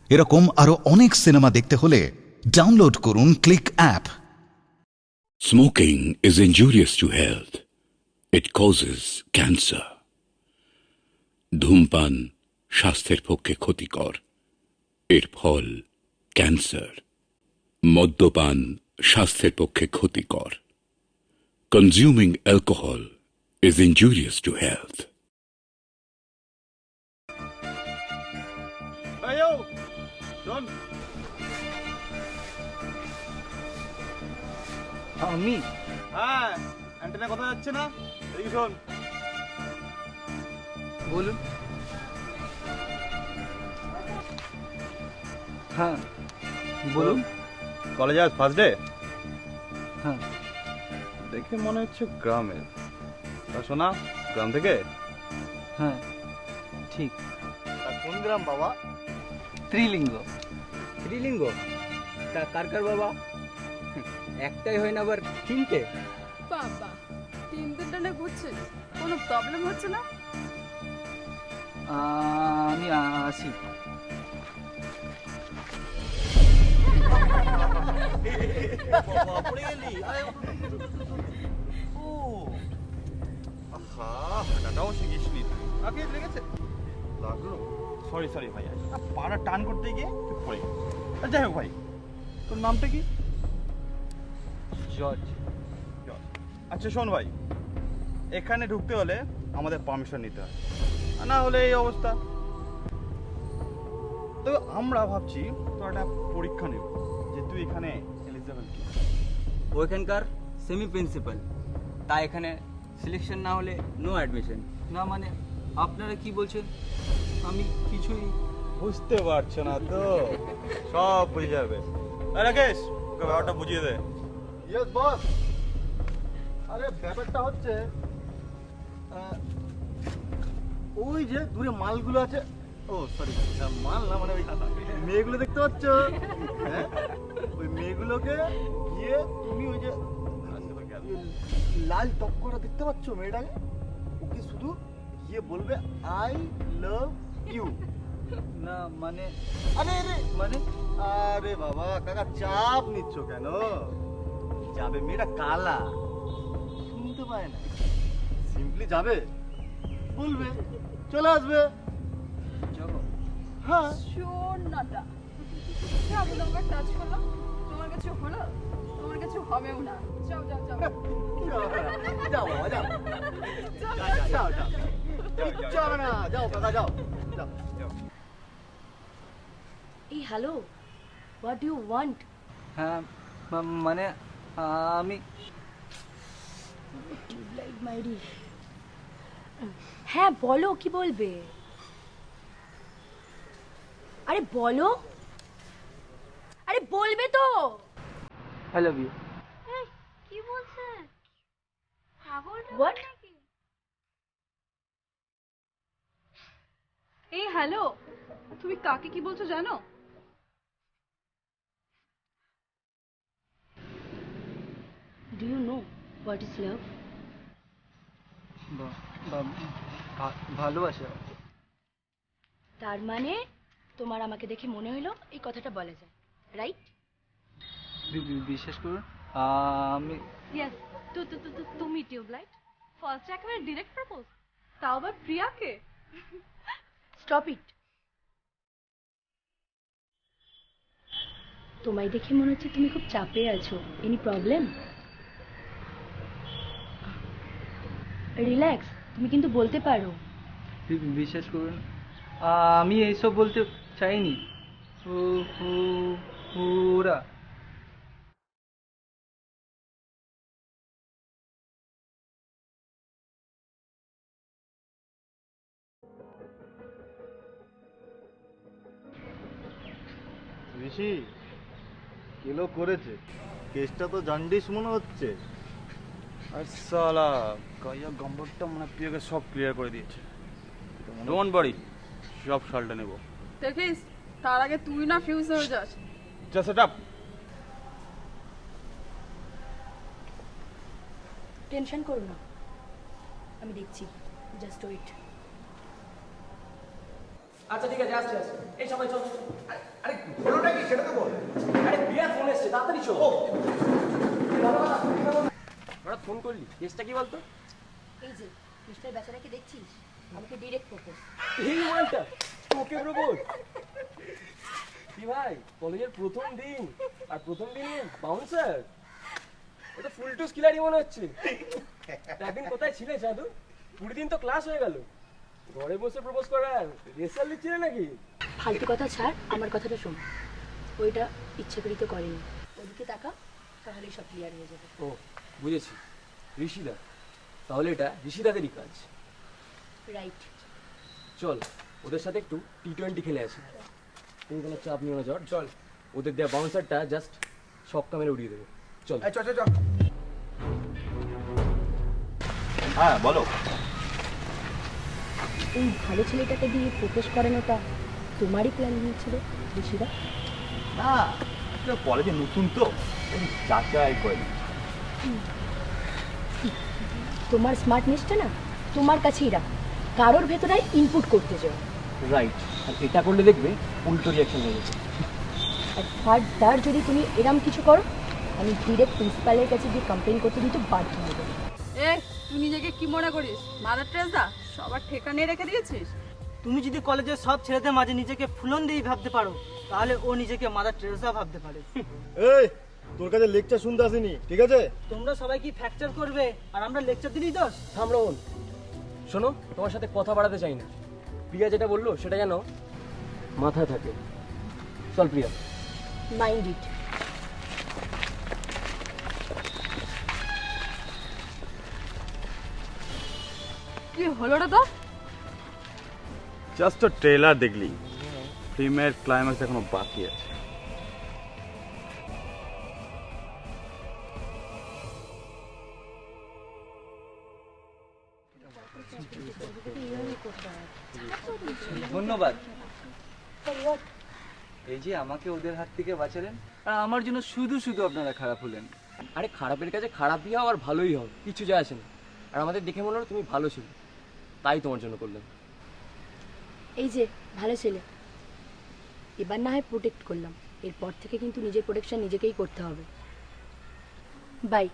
এরকম আরো অনেক সিনেমা দেখতে হলে ডাউনলোড করুন click app. Smoking is injurious to health. It causes cancer. ধূমপান স্বাস্থ্যের পক্ষে ক্ষতিকর, এর ফল ক্যান্সার। মদ্যপান স্বাস্থ্যের পক্ষে ক্ষতিকর। Consuming alcohol is injurious to health. আমি হ্যাঁ, অ্যান্টেনা কথা যাচ্ছে না, এদিকে শোন। বলুন। হ্যাঁ বলুন। কলেজে আজ ফার্স্ট ডে? হ্যাঁ। দেখে মনে হচ্ছে গ্রামের। তা শোনা, গ্রাম থেকে? হ্যাঁ ঠিক। তা কোন গ্রাম বাবা? ত্রিলিঙ্গ। ত্রিলিঙ্গ? তা কার কার বাবা? একটাই হয় না, আবার তিনটে? বাবা, তিনটা না ঘুরছে, কোনো প্রবলেম হচ্ছে না? আমি আসি। হাঁটাটাও শিখিসনি, আগে লেগেছে লাগলো। সরি সরি ভাই, পাড়া টান করতে গিয়ে তুই পড়ে গেলি। যাই হোক ভাই, তোর নামটা কি? জর্জ। আচ্ছা শোন ভাই, এখানে ঢুকতে হলে আমাদের পারমিশন নিতে হয়, আর না হলে এই অবস্থা। তবে আমরা ভাবছি তোর একটা পরীক্ষা নেব, যে তুই এখানে এলিজিবল কি। ওইখানকার সেমি প্রিন্সিপাল, তাই এখানে সিলেকশন না হলে নো অ্যাডমিশন। না মানে আপনারা কি বলছেন? আমি কিছুই বুঝতে পারছো না তো? সব বুঝে যাবে। রাকেশ, ওকে ব্যাপারটা বুঝিয়ে দে। Yes boss. আরে ব্যাপারটা হচ্ছে ওই যে দূরে মালগুলো আছে, ও সরি মাল না, মানে ওই মেয়েগুলো দেখতে পাচ্ছ? হ্যাঁ, ওই মেয়েগুলোকে গিয়ে তুমি ওই যে লাল টপকটা দেখতে পাচ্ছ মেয়েটাকে, ওকে শুধু গিয়ে বলবে আই লাভ ইউ। না মানে আরে আরে মানে আরে বাবা কাকা, চাপ নিচ্ছ কেন? যাবে, মেয়েটা কালা, শুনতে পায় না, সিম্পলি যাবে, বলবে, চলে আসবে। যাবো। হ্যাঁ, শোনাটা যাবো, তোমাকে টাচ করলাম, তোমার কাছে হলো, তোমার কাছে হবেও না। যাও যাও যাও যাও বাবা, যাও যাও যাও, কিচ্ছু হবে না, যাও কাকা, যাও যাও যাও। এই hello, what do you want? হ্যাঁ মানে আমি টিউবলাইট মাইরি। হ্যাঁ বলো, কি বলবে? আরে বলো, আরে বলবে তো। I love you. কি বলছে? হোয়াট? এই হ্যালো, তুমি কাকে কি বলছো জানো? Do you know what is love? ভালোবাসা। তার মানে তোমার আমাকে দেখে মনে হলো এই কথাটা বলা যায়, রাইট? বিশ্বাস করুন, আমি ইয়েস, তুমি টিউবলাইট ফার্স্ট একেবারে ডিরেক্ট প্রপোজ, তাও আবার প্রিয়াকে। Stop it. তোমায় দেখে মনে হচ্ছে তুমি খুব চাপে আছো। Any problem? রিল্যাক্স, তুমি কিন্তু বলতে পারো। বিশ্বাস করুন, আমি এইসব বলতে চাইনি। ওরা ঋষি কিলো করেছে, কেসটা তো জান্ডিস মনে হচ্ছে। আর সালা গাইয়া গম্বরটা মনে পিয়াকে সব ক্লিয়ার করে দিয়েছে। ডোন্ট ওয়ারি, সব সালটা নেব। দেখিস, তার আগে তুই না ফিউজ হয়ে যাস। Just set up. টেনশন করো না, আমি দেখছি, জাস্ট ওয়েট। আচ্ছা ঠিক আছে, আসছে আসছে, এই সবাই চল। হলোটা কি সেটা তো বল। আরে প্রিয়ার ফোন এসছে, তাড়াতাড়ি চল। হঠাৎ ফোন করলি, কেসটা কি বলতো? এই যে মিস্টার বেচারাকে দেখছিস, আমাকে ডিরেক্ট প্রপোজ। এই মালটা তোকে প্রপোজ? কি ভাই, কলেজের প্রথম দিন আর প্রথম দিনে বাউন্সার? ওটা ফুল টু স্কিলারই মনে হচ্ছে। একদিন কোথায় ছিলে জাদু? 20 দিন তো ক্লাস হয়ে গেল, ঘরে বসে প্রপোজ করার রেসাল দিচ্ছিলে নাকি? ফালতু কথা ছাড়, আমার কথাটা শোন। ওইটা ইচ্ছাকৃত করেনি, ওদিকে তাকা, তাহলেই সব ক্লিয়ার হয়ে যাবে। ও বুঝেছি, ঋষিদা। তাহলে এটা ঋষিদাদেরই কাজ। রাইট। চল ওদের সাথে একটু T20 খেলে আসি। তুমি কোনো চাপ নিও না, জ্বর। চল, ওদের দেওয়া বাউন্সারটা জাস্ট সব কামেরে উড়িয়ে দেবে। চল। চল চল চল। হ্যাঁ বলো। এই ভালো ছেলেটাকে দিয়ে প্রপোজ করানোটা তোমারই প্ল্যান নিয়েছিল ঋষিরা? না, কলেজে নতুন তো যাচাই করি। তোমার স্মার্টনেসটা না তোমার কাছেই রাখ, কারোর ভেতরে ইনপুট করতে যাও। রাইট, আর এটা করলে দেখবে উল্টো রিয়াকশন হয়ে গেছে। আর ফার্দার যদি তুমি এরম কিছু করো, আমি ডিরেক্ট প্রিন্সিপালের কাছে গিয়ে কমপ্লেন করতে দিতে বাধ্য হবো। এ তুই নিজেকে কি মনে করিস মাদার টেরেসা? সবার ঠেকা নিয়ে রেখে দিয়েছিস। তুমি যদি কলেজের সব ছেলেদের মাঝে নিজেকে ফুলন দিয়ে ভাবতে পারো, তাহলে ও নিজেকে মাদার টেরেসা ভাবতে পারে। এই তোর কাছে লেকচার শুনতে আসিনি, ঠিক আছে? তোমরা সবাই কি ফ্র্যাকচার করবে আর আমরা লেকচার দিলেই দোষ? থাম রোহন, শোনো, তোমার সাথে কথা বাড়াতে চাই না। প্রিয়া যেটা বললো সেটা যেন মাথায় থাকে। চল প্রিয়া। Mind it. কি হলোটা তো? জাস্ট ট্রেলার দেখলি, ফিল্মের ক্লাইম্যাক্স এখনো বাকি আছে। ধন্যবাদ। এই যে আমাকে ওদের হাত থেকে বাঁচালেন, আর আমার জন্য শুধু শুধু আপনারা খারাপ হলেন। আরে খারাপের কাছে খারাপই হও আর ভালোই হও, কিছু যায় আসে না। আর আমাদের দেখে মনে হলো তুমি ভালো ছিল, তাই তোমার জন্য করলাম। এই যে ভালো ছেলে, এবার না হয় প্রোটেক্ট করলাম, এরপর থেকে কিন্তু নিজের প্রোটেকশন নিজেকেই করতে হবে। বাই।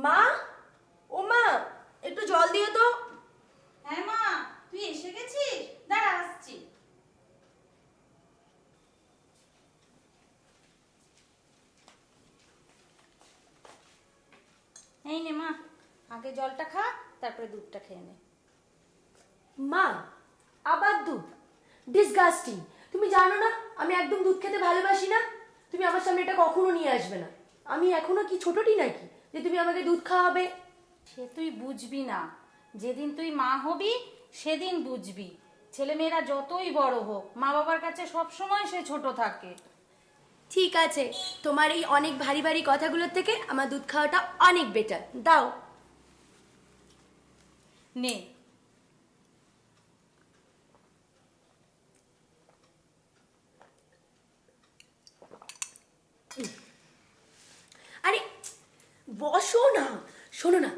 মা, ও মা, একটু জল দিও তো। হ্যাঁ মা, তুই এসে গেছিস? দাঁড়া আসছি। এই নে মা, আগে জলটা খা, তারপরে দুধটা খেয়ে নে। মা, আবার দুধ? ডিসগাস্টিং। তুমি জানো না আমি একদম দুধ খেতে ভালোবাসি না। তুমি আমার সামনে এটা কখনো নিয়ে আসবে না। আমি এখনো কি ছোটটি নাকি যে তুমি আমাকে দুধ খাওয়াবে? সে তুই বুঝবি না, যেদিন তুই মা হবি সেদিন বুঝবি। ছেলেমেয়েরা যতই বড় হোক, মা বাবার কাছে সব সময় সে ছোট থাকে। ঠিক আছে, তোমার এই অনেক ভারী ভারী কথাগুলোর থেকে আমার দুধ খাওয়াটা অনেক বেটার। দাও। নে। আরে বসো না। শোনো না,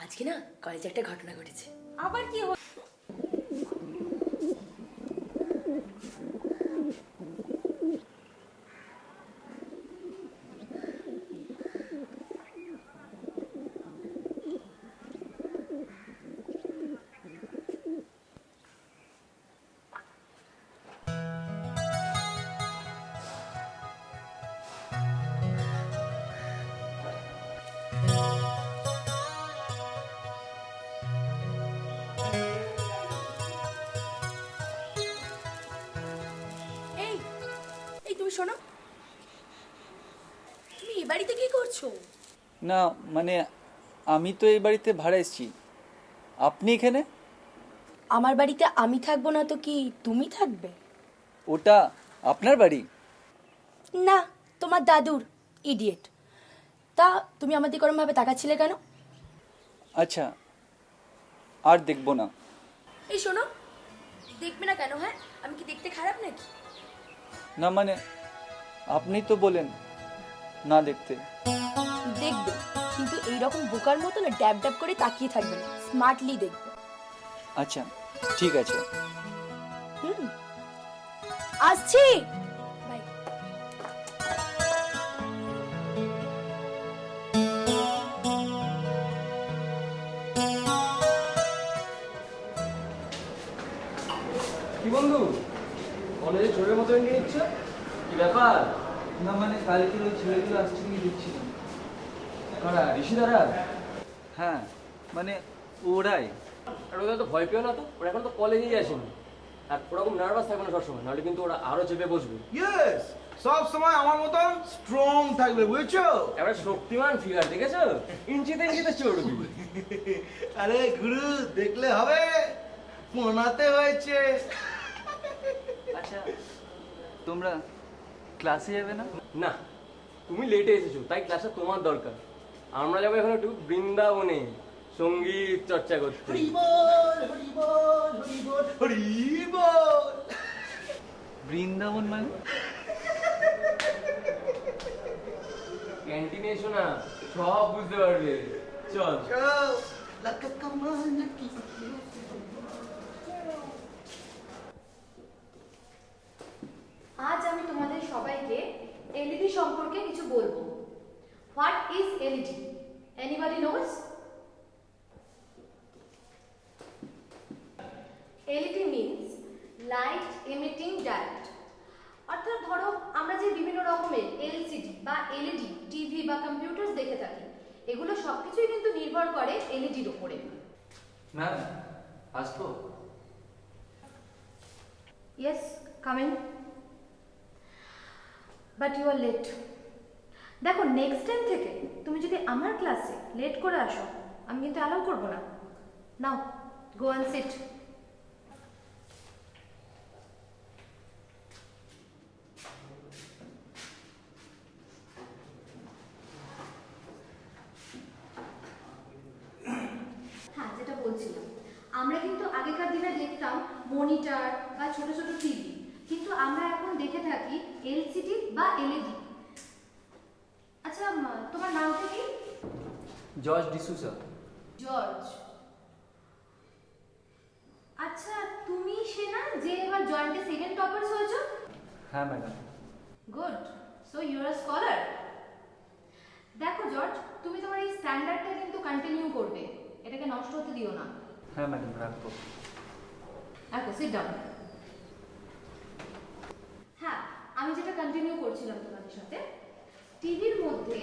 আজকে না কলেজে একটা ঘটনা ঘটেছে। আবার কি হলো? বলছো? না মানে আমি তো এই বাড়িতে ভাড়া এসেছি, আপনি এখানে? আমার বাড়িতে আমি থাকবো না তো কি তুমি থাকবে? ওটা আপনার বাড়ি? না, তোমার দাদুর, ইডিয়েট। তা তুমি আমার দিকে ওরমভাবে তাকাচ্ছিলে কেন? আচ্ছা, আর দেখবো না। এই শোনো, দেখবে না কেন? হ্যাঁ, আমি কি দেখতে খারাপ নাকি? না মানে আপনি তো বলেন না দেখতে। দেখবে, কিন্তু এইরকম বোকার মতো না ড্যাব ড্যাব করে তাকিয়ে থাকবে না, স্মার্টলি দেখবে। আচ্ছা ঠিক আছে। আসছি, বাই। কি বন্ধু, কলেজে চোরের মতো এগিয়ে নিচ্ছে, কি ব্যাপার? না মানে কালকের ওই ছেলেগুলো আসছে কি দেখছি না। কারা, ঋষি দ্বারা? হ্যাঁ মানে ওরাই। আর ওদের তো ভয় পেও না তো, ওরা এখন তো কলেজেই আসেনি। আর ওরকম নার্ভাস থাকবে না সবসময়, নাহলে কিন্তু ওরা আরো চেপে বসবে। ইয়েস, সব সময় আমার মতন স্ট্রং থাকবে, বুঝছো? এবার শক্তিমান ফিগার দেখেছো, ইঞ্চিতে ইঞ্চিতে চড়বি। আরে গুরু, দেখলে হবে, বানাতে হয়েছে। আচ্ছা তোমরা ক্লাসে যাবে না? না, তুমি লেটে এসেছো তাই ক্লাসে তোমার দরকার। আমরা যাবো এখন একটু বৃন্দাবনে সঙ্গীত চর্চা করতে। বৃন্দাবন মানে? ক্যান্টিনে এসো না, সব বুঝতে পারবে। চল। আজ আমি তোমাদের সবাইকে এলইডি সম্পর্কে কিছু বলবো। What is LED? Anybody knows? LED means light emitting diode. অর্থাৎ ধরো আমরা যে বিভিন্ন রকমের এলসিডি বা এলইডি টিভি বা কম্পিউটার দেখে থাকি, এগুলো সবকিছুই কিন্তু নির্ভর করে এলইডির উপরে। ম্যাম আসবো? Yes, coming. But you are late. দেখো, নেক্সট টাইম থেকে তুমি যদি আমার ক্লাসে লেট করে আসো, আমি কিন্তু অ্যালাউ করবো না। নাও, গো অ্যান্ড সিট। হ্যাঁ, যেটা বলছিলাম, আমরা কিন্তু আগেকার দিনে দেখতাম মনিটর বা ছোট ছোট টিভি, কিন্তু আমরা এখন দেখে থাকি এলসিডি বা এলইডি। আচ্ছা, তোমার নামটা কি? জর্জ ডিসুসা। জর্জ। আচ্ছা, তুমি সে না যে এবার জয়েন্টে সেকেন্ড টপারস হয়েছো? হ্যাঁ madam. Good, so you are scholar. দেখো জর্জ, তুমি তোমার এই স্ট্যান্ডার্ডটা কিন্তু কন্টিনিউ করবে, এটাকে নষ্ট হতে দিও না। হ্যাঁ ম্যাডাম, রাখবো। আচ্ছা, সিট ডাউন। হ্যাঁ, আমি যেটা কন্টিনিউ করছিলাম তোমাদের সাথে, টিভির মধ্যে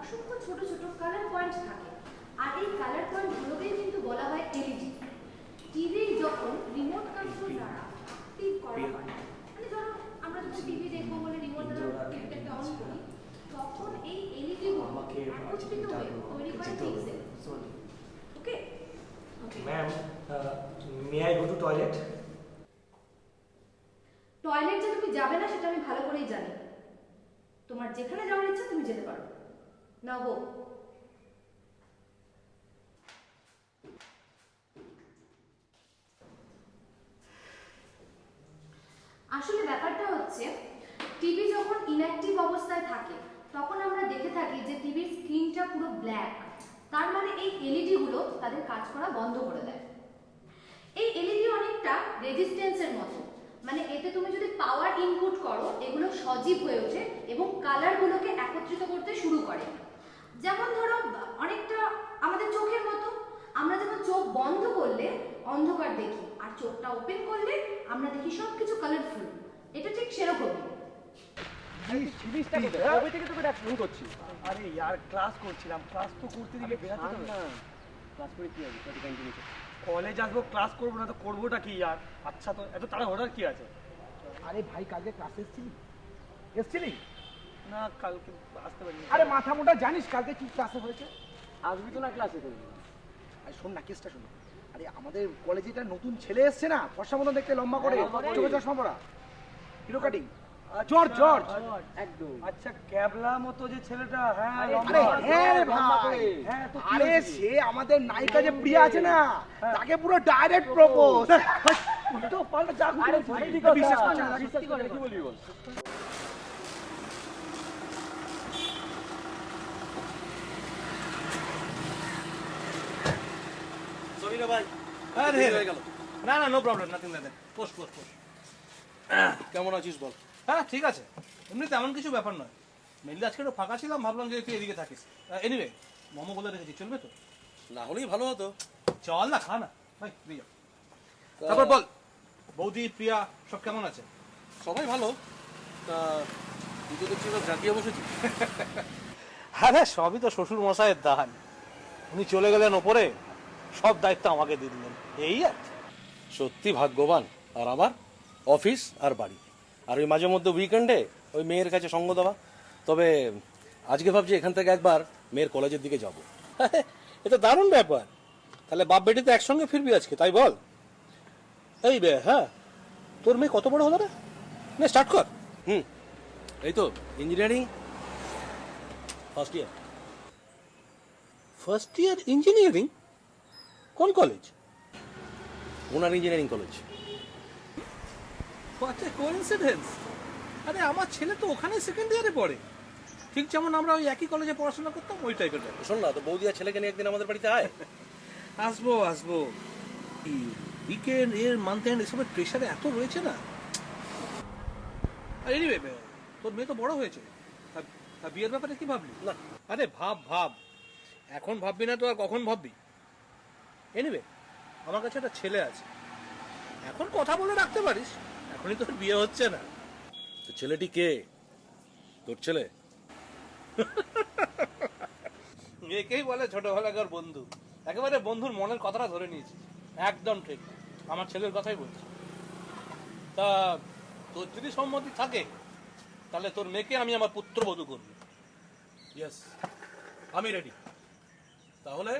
অসংখ্য ছোট ছোট কালার পয়েন্ট থাকে, আর এই কালার পয়েন্টগুলোকেই কিন্তু বলা হয় এলইডি। টিভি যখন রিমোট কন্ট্রোল দ্বারা অ্যাক্টিভ করা হয়, মানে ধরো আমরা যখন টিভি দেখবো বলে রিমোট দ্বারা টিভিটাকে অন করি, তখন এই এলইডি গুলো একত্রিত হয়ে তৈরি করে pixel. Okay ma'am, may I go to toilet? Toilet যে তুমি যাবে না সেটা আমি ভালো করেই জানি। তোমার যেখানে যাওয়ার ইচ্ছা তুমি যেতে পারো। নাও গো। আসলে ব্যাপারটা হচ্ছে, টিভি যখন ইনঅ্যাক্টিভ অবস্থায় থাকে তখন আমরা দেখে থাকি যে টিভির স্ক্রিনটা পুরো ব্ল্যাক। তার মানে এই এলইডি গুলো তাদের কাজ করা বন্ধ করে দেয়। এই এলইডি অনেকটা রেজিস্ট্যান্সের মতো, মানে এতে তুমি যদি পাওয়ার ইনপুট করো, এগুলো সজীব হয়ে ওঠে এবং কালারগুলোকে একত্রিত করতে শুরু করে। যেমন ধরো অনেকটা আমাদের চোখের মতো, আমরা যখন চোখ বন্ধ করলে অন্ধকার দেখি, আর চোখটা ওপেন করলে আমরা দেখি সবকিছু কালারফুল। এটা ঠিক সেরকমই। কবে থেকে তোকে ফোন করছি? আরে ইয়ার, ক্লাস করছিলাম, ক্লাস তো করতে দিলে বেরাতে হবে না। ক্লাস করে কি হবে? ক্যান্টিনে কলেজ আসবো, ক্লাস করবো না তো করবোটা কি ইয়ার? আচ্ছা, তো এত তাড়াহুড়ার কি আছে? আরে ভাই, কালকে ক্লাসে এসেছিলি? না কালকে আসতে পারি। আরে মাথা মোটা, জানিস কালকে কি ক্লাসে হয়েছে? আসবি তো না ক্লাসে করবি। আরে শোন না, কেসটা শোন। আরে আমাদের কলেজে একটা নতুন ছেলে এসছে না, ফর্সা মতন দেখতে, লম্বা করে, চোখে চশমা পরা, হিরো কাটিং, জর্জ জর্জ একদম। আচ্ছা ক্যাবলা মতো যে ছেলেটা, হ্যাঁ আরে হ্যাঁ রে ভাই, আরে সে আমাদের নায়িকা যে প্রিয়া আছে না, তাকে পুরো ডাইরেক্ট প্রপোজ। তো পাল্টা যা বিশ্বাস করছে না, সত্যি করে কি বলবি বল। সরি রে ভাই, হয়ে গেল। না না, no problem, nothing like that. Post post post. কেমন আছিস বল? হ্যাঁ ঠিক আছে, এমনি তেমন কিছু ব্যাপার নয়। মেনলি আজকে একটু ফাঁকা ছিলাম, ভাবলাম যে তুই এদিকে থাকিস। এনিওয়ে, মোমো বলে রেখেছি, চলবে তো? না হলেই ভালো হতো। চল না, খা না ভাই, দিয়ে যাও। তারপর বল, বৌদি প্রিয়া সব কেমন আছে? সবাই ভালো। তা তুই তো দেখছি এবার জাগিয়ে বসেছিস। আরে সবই তো শ্বশুর মশাইয়ের দান, উনি চলে গেলেন ওপরে, সব দায়িত্ব আমাকে দিয়ে দিলেন, এই আর কি। সত্যি ভাগ্যবান। আর আমার অফিস আর বাড়ি, আর ওই মাঝে মধ্যে উইকেন্ডে ওই মেয়ের কাছে সঙ্গ দেওয়া। তবে আজকে ভাবছি এখান থেকে একবার মেয়ের কলেজের দিকে যাব। এটা দারুণ ব্যাপার, তাহলে বাপ বেটি তো একসঙ্গে ফিরবি আজকে, তাই বল? এই বে, হ্যাঁ তোর মেয়ে কত বড় হলো রে? নে স্টার্ট কর। এই তো engineering first year. First year engineering? কোন কলেজ? ওনার engineering college. What a coincidence! আরে আমার ছেলে তো ওখানে সেকেন্ড ইয়ারে পড়ে, ঠিক যেমন আমরা ওই একই কলেজে পড়াশোনা করতাম, ওই টাইপের ব্যাপার। শোন না, তো বৌদি আর ছেলেকে নিয়ে একদিন আমাদের বাড়িতে আয়। আসবো আসবো, উইকেন্ড এর মান্থ এন্ড এসবের প্রেশারে এত রয়েছে না। এনিওয়ে, তোর মেয়ে তো বড় হয়েছে, আর বিয়ের ব্যাপারে কি ভাবলি? না। আরে ভাব ভাব, এখন ভাববি না তো আর কখন ভাববি? এনিওয়ে, আমার কাছে একটা ছেলে আছে, এখন কথা বলে রাখতে পারিস, এখনই তোর বিয়ে হচ্ছে না। তো ছেলেটি কে? তোর ছেলে? একেই বলে ছোটবেলাকার বন্ধু, একেবারে বন্ধুর মনের কথাটা ধরে নিয়েছি, একদম ঠিক, আমার ছেলের কথাই বলছি। তা তোর যদি সম্মতি থাকে, তাহলে তোর মেয়েকে আমি আমার পুত্রবধূ করব। ইয়েস, আমি রেডি। তাহলে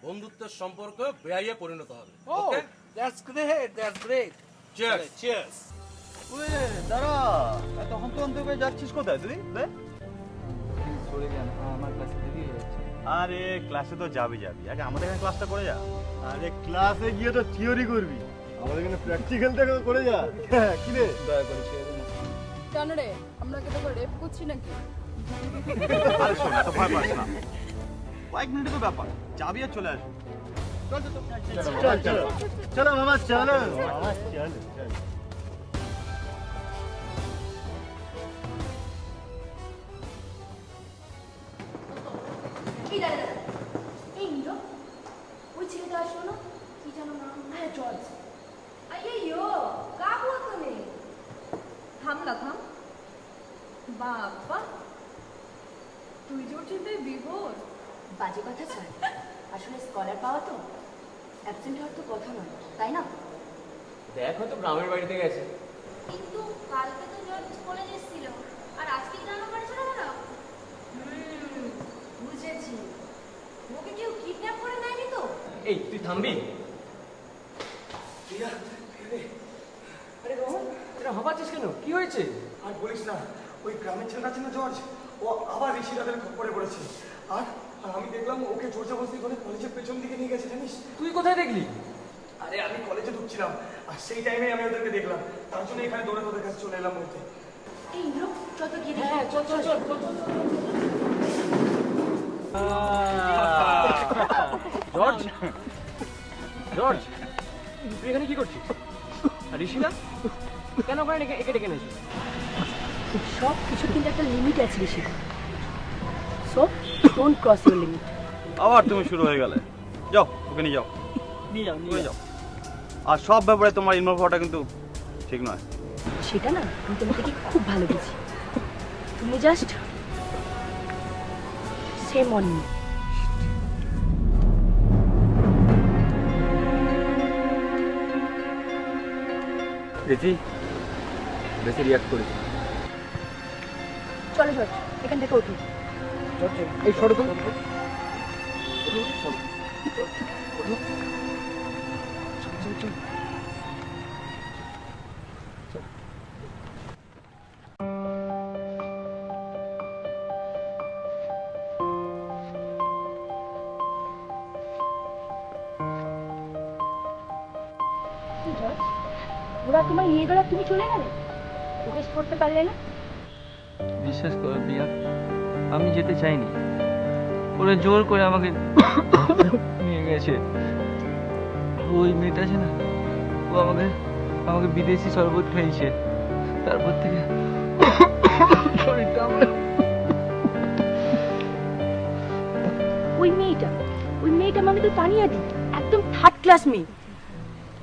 বন্ধুত্বের সম্পর্ক বেআইয়ে পরিণত হবে। Okay, that's great, that's great. Cheers. Cheers. দাঁড়া, তখন তো অন্তত যাচ্ছিস কোথায় তুই? সরে যান, আমার ক্লাসে দেরি হয়ে যাচ্ছে। আরে ক্লাসে তো যাবি, আগে আমাদের এখানে ক্লাসটা করে যা। আরে ক্লাসে গিয়ে তো থিওরি করবি, আমাদের এখানে প্র্যাকটিক্যালটা করে যা। কি রে, দয়া করে ছেড়ে দিন। কেন রে, আমরা কি তোকে রেপ করছি নাকি? আরে শোন, এত ভয় পাস না, কয়েক মিনিটের তো ব্যাপার, যাবি আর চলে আসবি। চলো মামা, চলো মামা, চলো। এই দাঁড়া দাঁড়া, এই নীরো, ওই ছেলেটা আসলো না, কি জানো নাম? হ্যাঁ জর্জ। अय्यो का हुआ तुम्हें? থাম না থাম। বাবা, তুই যে ওর চিন্তায় বিভোর। বাজে কথা ছাড়, আসলে স্কলার পাওয়া তো অ্যাবসেন্ট হওয়ার তো কথা নয়, তাই না? দেখ, হয়তো গ্রামের বাড়িতে গেছে। কিন্তু কালকে তো জর্জ কলেজ এসেছিল, আর আজকে জানো বাড়ি চলে গেল। বুঝেছি, ওকে কেউ কিডন্যাপ করে নেয়নি তো? এই তুই থামবি? আরে রোহন, এটা ভাবাচ্ছিস কেন? কি হয়েছে? আর বলিস না, ওই গ্রামের ছেলেটা আছে না জর্জ, ও আবার ঋষিরাদের খপ্পরে পড়েছে। আর আমি দেখলাম ওকে জোর জবরদস্তি করে কলেজের পেছন দিকে নিয়ে গেছে, জানিস? তুই কোথায় দেখলি? আরে আমি কলেজে ঢুকছিলাম, আর সেই টাইমে আমি ওদেরকে দেখলাম, তার জন্য এখানে দৌড়ে তোদের কাছে চলে এলাম বলতে। এই নীরো, চল তো গিয়ে দেখি। হ্যাঁ চল চল চল। জর্জ, জর্জ, তুই এখানে কি করছিস? আর ঋষিরা কেন ওখানে একে ডেকে এনেছিস? সব কিছুর কিন্তু একটা লিমিট আছে Rishi, so don't cross your limit. আবার তুমি শুরু হয়ে গেলে, যাও ওকে নিয়ে যাও, নিয়ে যাও। আর সব ব্যাপারে তোমার ইনভলভ হওয়াটা কিন্তু ঠিক নয়। সেটা না, আমি তোমাকে কি খুব ভালো বুঝি, তুমি জাস্ট সেম অন মি। রীতি বেশি রিয়াক্ট করিস। চলো জর্জ, এখান থেকে উঠুন। এই সরো তো। ওরা তোমায় নিয়ে গেল, তুমি চলে গেলে, জিজ্ঞেস করতে পারলে না? বিশ্বাস করো প্রিয়া, আমি যেতে চাইনি, ওরা জোর করে আমাকে নিয়ে গেছে। ওই মেয়েটা আছে না, ও আমাকে বিদেশি শরবত খাইছে, তারপর থেকে শরীরটা আমার। ওই মেয়েটা মানে তো তানিয়া দি, একদম থার্ড ক্লাস মেয়ে।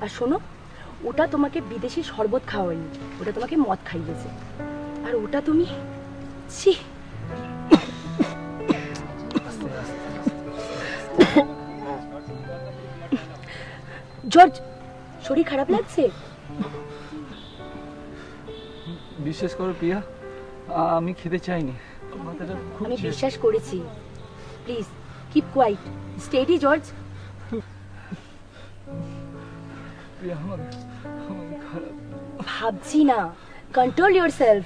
আর শোনো, ওটা তোমাকে বিদেশি শরবত খাওয়ায়নি, ওটা তোমাকে মদ খাইয়েছে। আর ওটা তুমি ছি। জর্জ, শরীর খারাপ লাগছে? বিশ্বাস করো প্রিয়া, আমি খেতে চাইনি, মাথাটা খুব আমি বিশ্বাস করেছি। Please keep quiet, steady George. Priya আমার খারাপ। ভাবছি না, কন্ট্রোল ইয়োরসেলফ।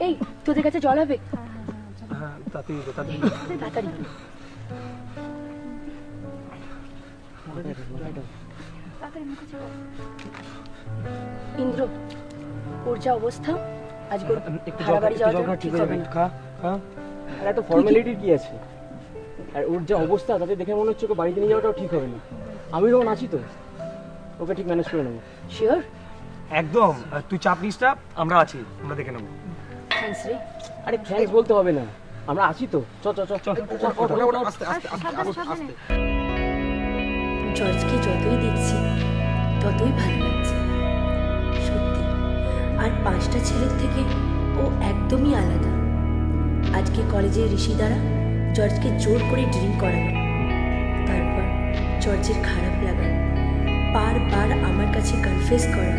এই তোদের কাছে জল হবে? হ্যাঁ, তাড়াতাড়ি তাড়াতাড়ি। ইন্দ্র, ওর যা অবস্থা, আজকে ভাড়া বাড়ি যাওয়া ঠিক হবে না। আর এত ফর্মালিটির কি আছে? আর ওর যা অবস্থা তাতে দেখে মনে হচ্ছে ওকে বাড়িতে নিয়ে যাওয়াটাও ঠিক হবে না। আমি যখন আছি তো, ওকে ঠিক ম্যানেজ করে নেবো। শিওর? একদম, তুই চাপ নিস না, আমরা আছি, আমরা দেখে নেবো। থ্যাঙ্কস রে। আরে থ্যাঙ্কস বলতে হবে না, আমরা আছি তো। চ চ চ চ। জর্জকে যতই দেখছি ততই ভালো লাগছে, সত্যি। আর 5টা ছেলের থেকে ও একদমই আলাদা। আজকে কলেজের ঋষি দ্বারা জর্জকে জোর করে ড্রিঙ্ক করালো, তারপর জর্জের খারাপ লাগা, বারবার আমার কাছে কনফেস করা,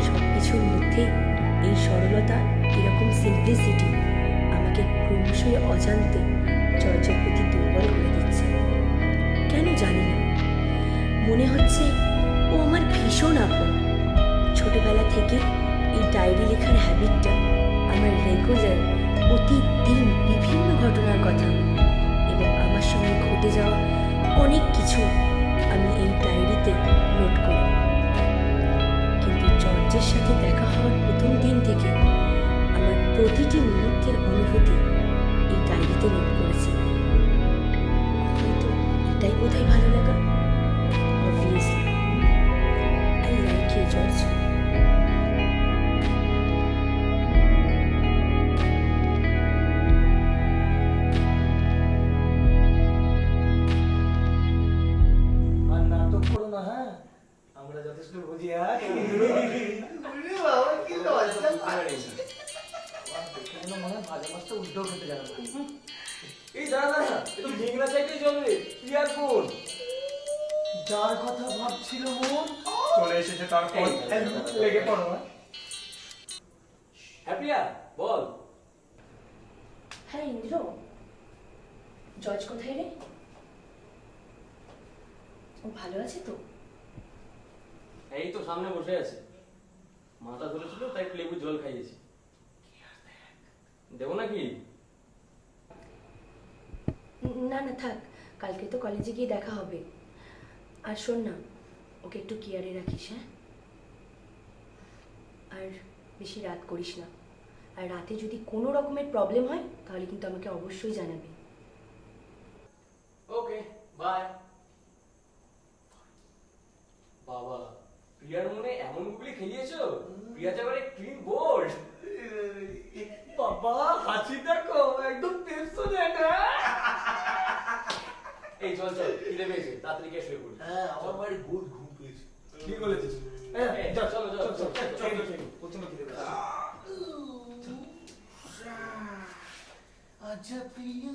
সব কিছুর মধ্যে এই সরলতা, এরকম সিম্পলিসিটি আমাকে ক্রমশই অজান্তে জর্জের প্রতি দুর্বল করে দিচ্ছে। কেন জানি না, মনে হচ্ছে ও আমার ভীষণ আপন। ছোটবেলা থেকে এই ডায়েরি লেখার হ্যাবিটটা আমার রেগুলার, প্রতিদিন বিভিন্ন ঘটনার কথা এবং আমার সঙ্গে ঘটে যাওয়া অনেক কিছু আমি এই ডায়েরিতে নোট করি। কিন্তু জর্জের সাথে দেখা হওয়ার প্রথম দিন থেকে আমার প্রতিটি মুহূর্তের অনুভূতি এই ডায়েরিতে নোট করেছি। হয়তো এটাই বোধহয় ভালো লাগা। Obviously, I like you, George. আর নাটক করো না, হ্যাঁ, আমরা যথেষ্ট বুঝি। মনে হয় ভাজা মাছটা উল্টো খেতে যাবে। এই দাঁড়া, একটু ভিংরা চাইতেই চলবে। কি আর কোন যার কথা ভাবছিল মন চলে এসেছে, তার ফল লেগে পড়ো। হ্যাপিয়া বল। হ্যাঁ ইন্দ্র, জর্জ কোথায় রে? ও ভালো আছে তো? এই তো সামনে বসে আছে, মাথা ধরেছিল তাই একটু লেবু জল খাইয়েছি। দেবো নাকি? না না থাক, কালকে তো কলেজে গিয়ে দেখা হবে। আর শোন না, ওকে একটু কেয়ারে রাখিস, হ্যাঁ? আর বেশি রাত করিস না। আর রাতে যদি কোনো রকমের প্রবলেম হয় তাহলে কিন্তু আমাকে অবশ্যই জানাবি। ওকে, বাই। বাবা, প্রিয়ার মনে এমন গুলি খেলিয়েছো, প্রিয়া যাবে ক্লিন বোর্ড। বাবা হাসি দেখো, একদম টেনশনে না। এই চল চল, খিদে পেয়েছে, তাড়াতাড়ি গিয়ে শুয়ে পড়ি। হ্যাঁ, আমার বাড়ি বহুত ঘুম পেয়েছে। ঠিক বলেছিস। চল চলো চলো চল চল। প্রচন্ড খিদে পেয়েছে। আচ্ছা প্রিয়া,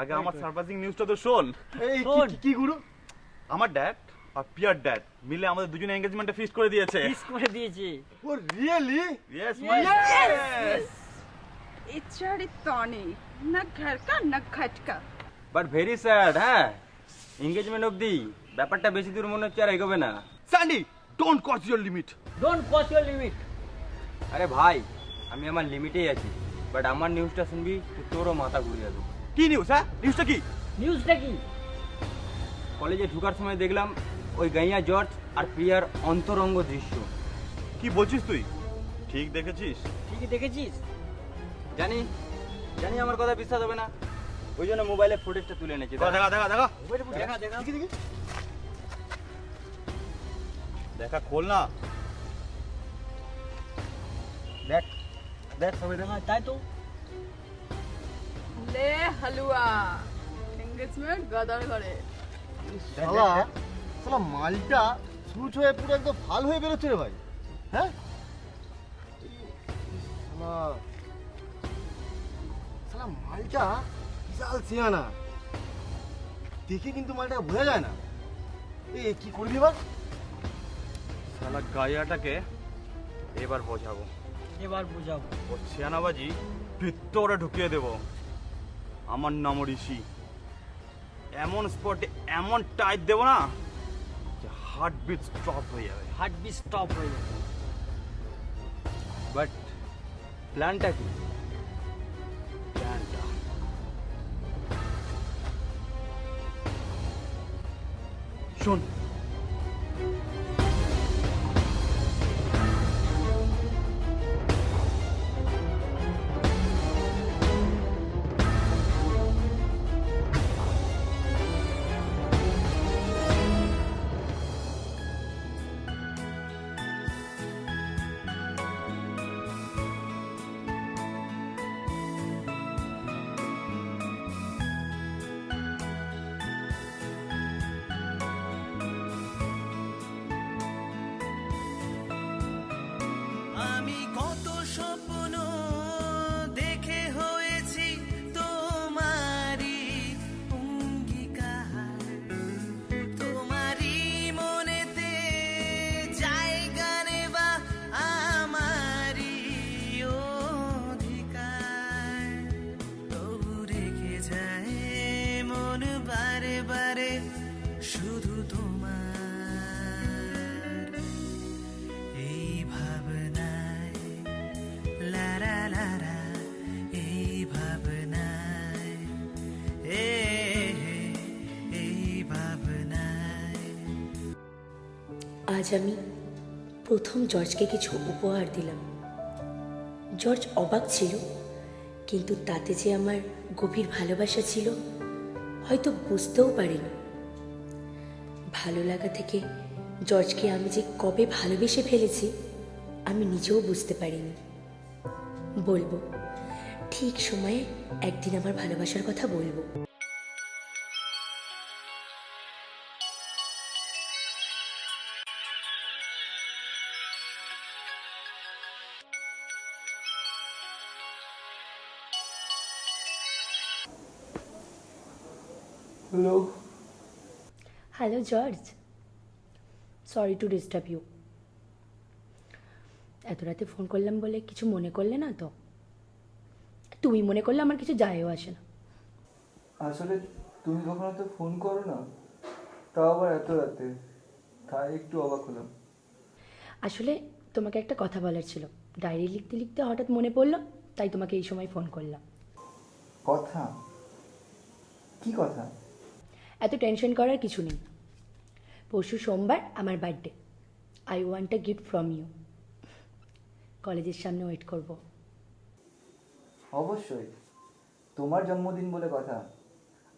আগে আমার সারপ্রাইজিং নিউজটা তো শোন। এই কি গুরু, আমার ড্যাড আর পিয়ার ড্যাড মিলে আমাদের দুজনে এনগেজমেন্টে ফিক্স করে দিয়েছে। ও রিয়েলি? ইয়েস মাই इचारी तोनी न घर का न खट का বাট ভেরি স্যাড। হ্যাঁ, এঙ্গেজমেন্ট অবধি ব্যাপারটা বেশি দূর মনে হচ্ছে আর এগোবে না। Sandy, don't cross your limit. আরে ভাই, আমি আমার লিমিটেই আছি, বাট আমার নিউজটা শুনবি তো তোরও মাথা ঘুরে যাবে। কি নিউজ? হ্যাঁ, নিউজটা কি? কলেজে ঢোকার সময় দেখলাম ওই গাইয়া জর্জ আর প্রিয়ার অন্তরঙ্গ দৃশ্য। কি বলছিস তুই? ঠিক দেখেছিস? ঠিকই দেখেছিস? জানি জানি আমার কথা বিশ্বাস হবে না, ওই জন্য মোবাইলে ফুটেজটা তুলে এনেছি। দেখা দেখা দেখা দেখা দেখা দেখা খোল না। দেখ দেখ সবাই দেখা, তাই তো। ले हलवा एंगेजमेंट गदर करे শালা শালা মালটা সুচ হয়ে পুরো একদম ফাল হয়ে বেরোচ্ছে রে ভাই। হ্যাঁ শালা শালা মালটা বিশাল সিয়ানা, দেখে কিন্তু মালটা বোঝা যায় না। এই কি করবি এবার? শালা গায়াটাকে এবার বোঝাবো, ওর সিয়ানাবাজি ভিতরে ঢুকিয়ে দেবো। আমার নাম ঋষি, এমন স্পটে এমন টাইট দেবো না যে হার্টবিট স্টপ হয়ে যাবে। বাট প্ল্যানটা কি? প্ল্যানটা শোন। আমি কত স্বপ্ন দেখে হয়েছি তোমারই অঙ্গীকার, তোমারই মনেতে জায়গা নেবা আমারই অধিকার। তবু রেখে যায় মন বারে বারে শুধু তোমার এই ভাবনায়, লারা লারা এই ভাবনায়, এই ভাবনায়। আজ আমি প্রথম জর্জকে কিছু উপহার দিলাম। জর্জ অবাক ছিল, কিন্তু তাতে যে আমার গভীর ভালোবাসা ছিল হয়তো বুঝতেও পারিনি। ভালো লাগা থেকে জর্জকে আমি যে কবে ভালোবেসে ফেলেছি আমি নিজেও বুঝতে পারিনি। বলবো, ঠিক সময়ে একদিন আমার ভালোবাসার কথা বলবো। Hello George, sorry to disturb you. এত রাতে ফোন করলাম বলে কিছু মনে করলে না তো? তুমি মনে করলে আমার কিছু যায়ও আসে না। আসলে তুমি কখনো তো ফোন করো না, তাও আবার এত রাতে, তাই একটু অবাক হলাম। আসলে তোমাকে একটা কথা বলার ছিল, ডায়েরি লিখতে লিখতে হঠাৎ মনে পড়লো, তাই তোমাকে এই সময় ফোন করলাম। কথা? কি কথা? এত টেনশন করার কিছু নেই। পরশু সোমবার আমার birthday. I want a gift from you. কলেজের সামনে ওয়েট করব। অবশ্যই, তোমার জন্মদিন বলে কথা,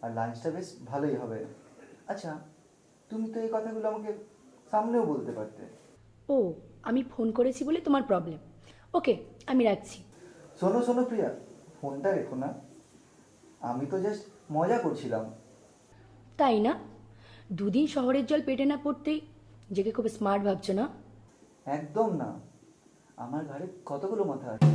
আর লাঞ্চটা বেশ ভালোই হবে। আচ্ছা, তুমি তো এই কথাগুলো আমাকে সামনেও বলতে পারতে। ও, আমি ফোন করেছি বলে তোমার প্রবলেম। ওকে, আমি রাখছি। শোনো শোনো প্রিয়া, ফোনটা রেখো না, আমি তো জাস্ট মজা করছিলাম। তাই না? দুদিন শহরের জল পেটে না পড়তেই নিজেকে খুব স্মার্ট ভাবছো না? একদম না, আমার ঘরে কতগুলো মাথা আছে।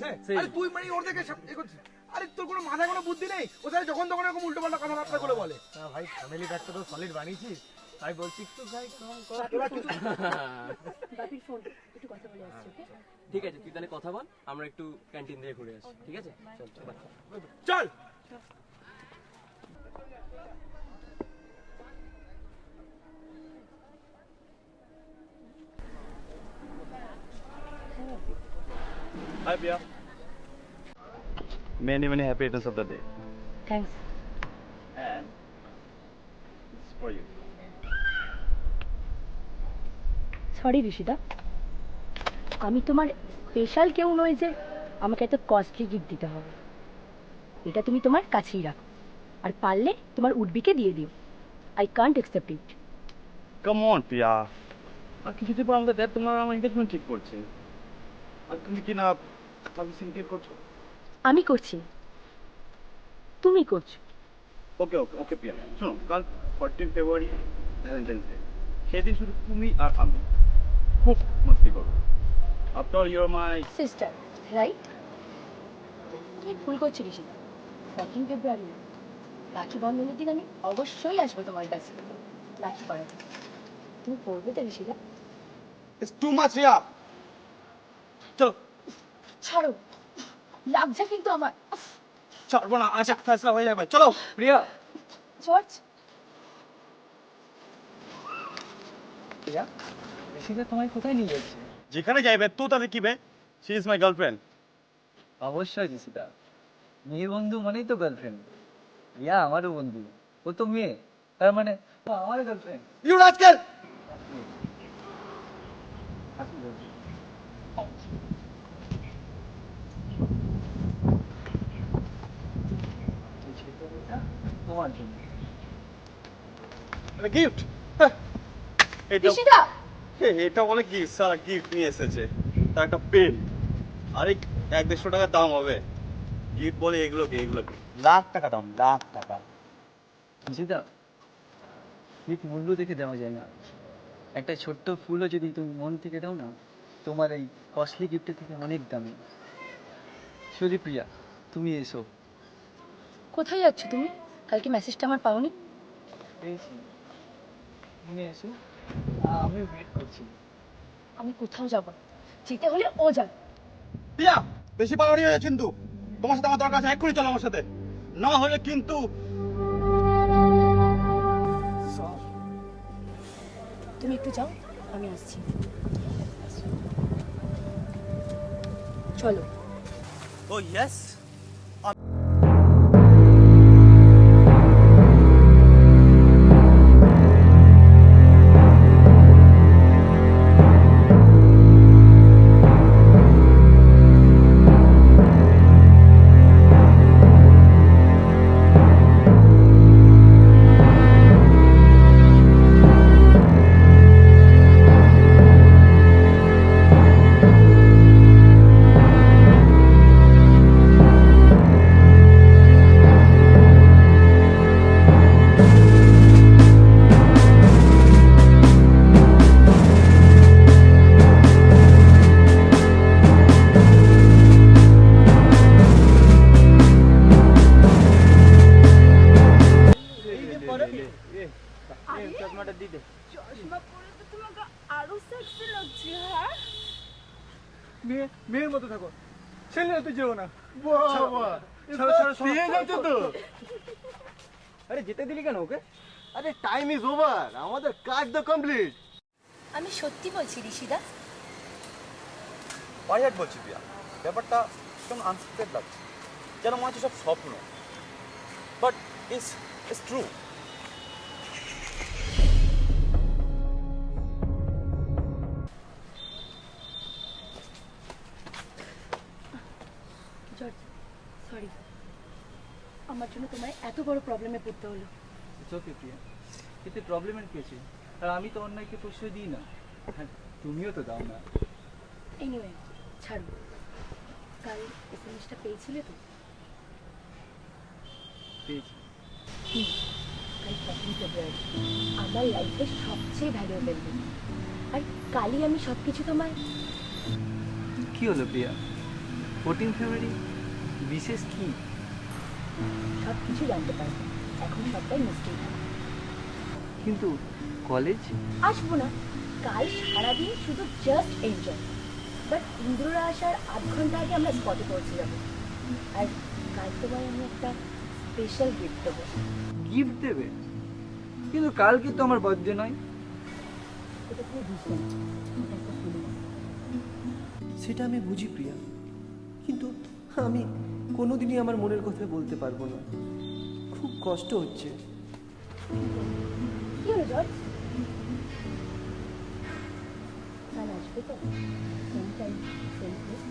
বলছে আরে তুই মানে ওর দেখে করছিস আরে তোর কোনো মাথায় কোনো বুদ্ধি নেই ও সাথে যখন তখন এরকম উল্টো পাল্টা কথাবার্তা করে বলে না ভাই ফ্যামিলি ব্যাগটা তো সলিড বানিয়েছিস তাই বলছি একটু ভাই কম কর বাপির ফোন একটু কথা বলে আসছি ওকে ঠিক আছে তুই তাহলে কথা বল আমরা একটু ক্যান্টিন থেকে ঘুরে আসি ঠিক আছে চল চল Hi, Pia. Many, many happy returns of the day. Thanks And it's for you. Sorry ঋষিদা আমি তোমার স্পেশাল কেউ নই যে আমাকে এত কস্টলি গিফট দিতে হবে এটা তুমি তোমার কাছেই রাখো আর পারলে তোমার উডবিকে দিয়ে দিও I can't accept it Come on, Pia. আর কিছুদিন পর আমাদের তোমার আমার এঙ্গেজমেন্ট ঠিক করছে আর তুমি কি না আমি সিনকেট করছো আমি করছি তুমি করছো ওকে ওকে ওকে পিয়া শোনো কাল 14 ফেব্রুয়ারি ভ্যালেন্টাইন্স ডে সেদিন শুধু তুমি আর আমি খুব মস্তি করো after all your my sister right তুমি ভুল করছো ঋষিদা 14 ফেব্রুয়ারি রাখি বন্ধনের দিন আমি অবশ্যই আসবো তোমার কাছে রাখি পড়াতে তুমি পড়বে তো Rishida it's too much Riya চলো ছাড়ো লাগছে কিন্তু আমার ছাড়বো না আচ্ছা ফেসলা হয়ে যাবে চলো প্রিয়া জর্জ প্রিয়া ঋষিদা তোমায় কোথায় নিয়ে যাচ্ছে যেখানে যাইবে তো তাতে কি বে শি ইজ মাই গার্লফ্রেন্ড অবশ্যই ঋষিদা মেয়ে বন্ধু মানেই তো গার্লফ্রেন্ড রিয়া আমারও বন্ধু ও তো মেয়ে তার মানে ও আমারও গার্লফ্রেন্ড ইউ রাস্কেল তোমার জন্য গিফট এটা ঋষিদা এটা অনেক গিফট সারা গিফট নিয়ে এসেছে তার একটা পেন আরে 150 টাকা দাম হবে গিফট বলে এগুলোকে লাখ টাকা দাম লাখ টাকা ঋষিদা ঠিক মূল্য দেখে দেওয়া যায় না একটা ছোট্ট ফুলও যদি তুমি মন থেকে দাও না তোমার এই কস্টলি গিফটের থেকে অনেক দামি শুধু প্রিয়া তুমি এসো কোথায় যাচ্ছ তুমি কালকে মেসেজটা আমার পাওনি পেয়েছি তুমি এসো আমি ওয়েট করছি আমি কোথাও যাব না যেতে হলে ও যাবে প্রিয়া বেশি বাড়াবাড়ি হয়ে যাচ্ছে কিন্তু তোমার সাথে আমার দরকার আছে এক্ষুনি চলো আমার সাথে না হলে কিন্তু তুমি একটু যাও আমি আসছি চলো ও ইয়েস মেয়ের মতো থাকো ছেলে তো যেও না আরে যেতে দিলি কেন ওকে আরে টাইম ইজ ওভার আমাদের কাজ তো কমপ্লিট আমি সত্যি বলছি ঋষিদা বাড়িহাট বলছি প্রিয়া ব্যাপারটা কেমন আনএক্সপেক্টেড লাগছে যেন মনে হচ্ছে সব স্বপ্ন but it's true George sorry আমার জন্য তোমার এত বড় প্রবলেমে পড়তে হলো ওকে প্রিয়া এতে প্রবলেমের কি আছে আর আমি তো অন্যায়কে প্রশ্রয় দিই না হ্যাঁ তুমিও তো দাও না এনিওয়ে ছাড়ো কাল এসএমএসটা পেয়েছিলে তো পেয়েছি কাল 14 ফেব্রুয়ারি আমার লাইফের সবচেয়ে ভ্যালুয়েবল দিন আর কালই আমি সব কিছু তোমায় কি হলো প্রিয়া 14 ফেব্রুয়ারি বিশেষ কি? সব কিছু জানতে পারবে, এখন সবটাই মিস্টেক। কিন্তু কলেজ? আসবো না, কাল সারাদিন শুধু জাস্ট এনজয়। বাট ইন্দ্ররা আসার 8 ঘন্টা আগে আমরা স্পটে পৌঁছে যাবো। আর কাল তোমায় আমি একটা স্পেশাল গিফট দেবো। গিফট দেবে? কিন্তু কালকে তো আমার বার্থডে নয়। এটা তুমি বুঝবে না, এটা একটা feeling। সেটা আমি বুঝি প্রিয়া, কিন্তু আমি কোনোদিনই আমার মনের কথা বলতে পারবো না। খুব কষ্ট হচ্ছে। কি হলো জর্জ? কাল আসবে তো? Same time same place,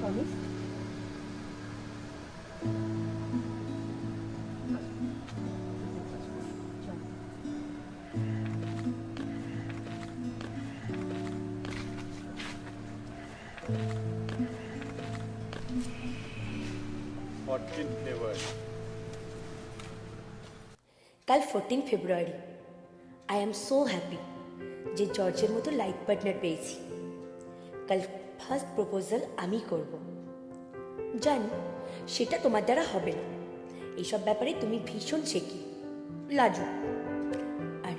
promise? কাল 14 ফেব্রুয়ারি। আই এম সো হ্যাপি যে জর্জের মতো লাইফ পার্টনার পেয়েছি। কাল ফার্স্ট প্রপোজাল আমি করব। জানি সেটা তোমার দ্বারা হবে না, এইসব ব্যাপারে তুমি ভীষণ শেখি, লাজু। আর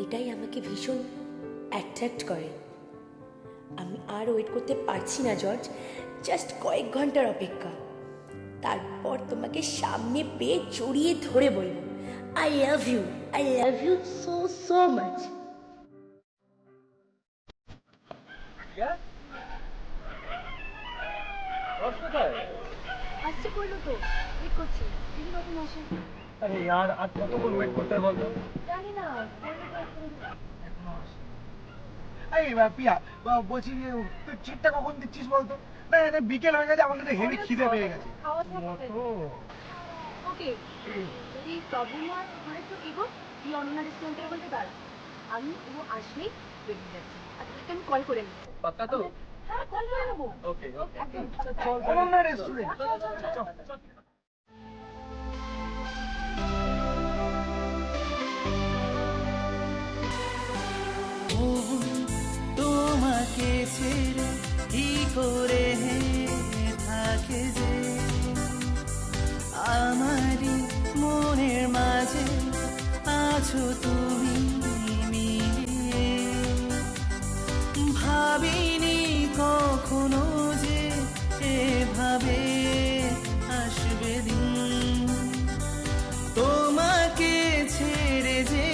এটাই আমাকে ভীষণ অ্যাট্রাক্ট করে। আমি আর ওয়েট করতে পারছি না জর্জ, জাস্ট কয়েক ঘন্টার অপেক্ষা। তারপর তোমাকে সামনে পেয়ে জড়িয়ে ধরে বলবো I love you so so much. আসছে করলো তো, ওয়েট করছি, দিদি কখন আসে? আরে यार আর কতক্ষণ ওয়েট করতে হবে বলতো? জানি না, এই পিয়া বলছি যে তুই চিটটা কখন দিচ্ছিস বলতো? না এটা বিকেল হয়ে গেছে, আমাদের হেভি খিদে পেয়ে গেছে। ওকে, যদি প্রবলেম হয় তাহলে একটু এগো, তুই অনন্যা রেস্টুরেন্টের বলতে দাঁড়া, আমি ও আসলেই বেরিয়ে যাচ্ছি। আর তোকে আমি কল করে নেবো। পাক্কা তো? হ্যাঁ, কল করে নেবো। ওকে একদম। চল অনন্যা রেস্টুরেন্ট। তোমাকে ছেড়ে কি করে থাকে যে আমারই মনের মাঝে আছো তুমি মিলিয়ে। ভাবিনি কখনো যে এভাবে আসবে দিন, তোমাকে ছেড়ে যে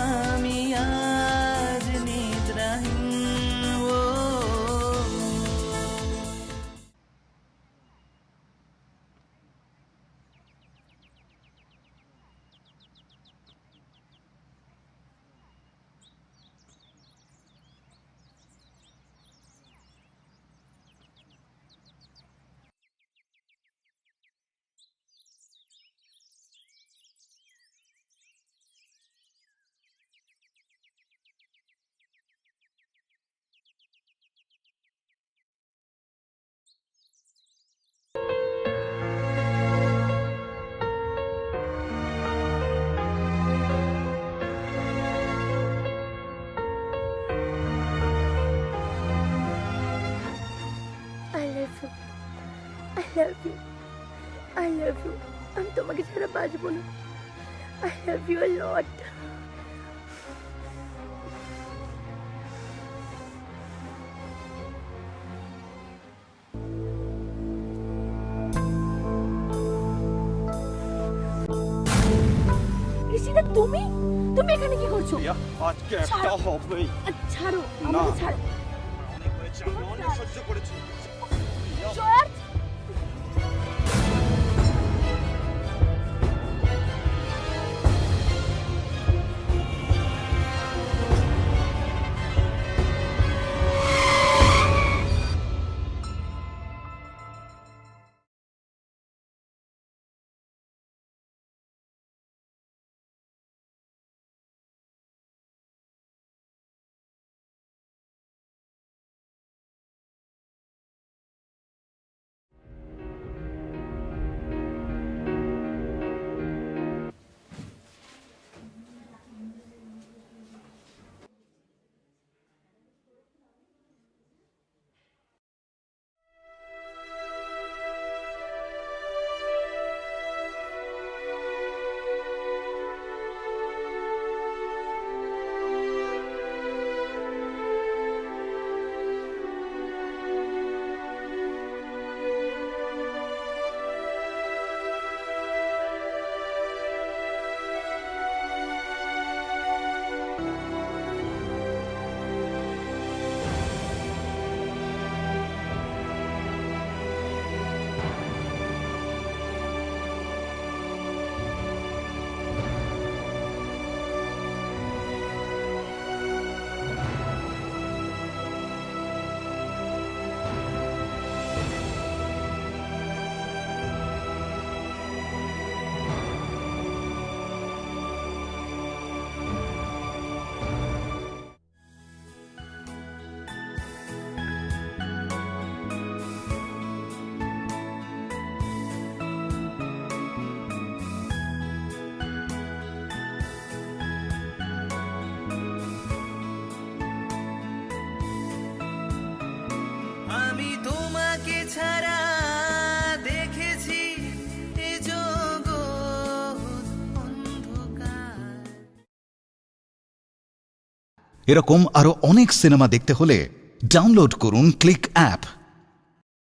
আমি আজ নিদ্রাহীন। ও I love you. আমি তোমাকে ছাড়া বাঁচবো না। I love you a lot. Rishida, তুমি এখানে কি করছো? আজকে একটা হবেই। ছাড়ো, আমাকে ছাড়ো। অনেক হয়েছে, আমি অনেক সহ্য করেছি। জর্জ, এরকম আরো অনেক সিনেমা দেখতে হলে ডাউনলোড করুন ক্লিক অ্যাপ।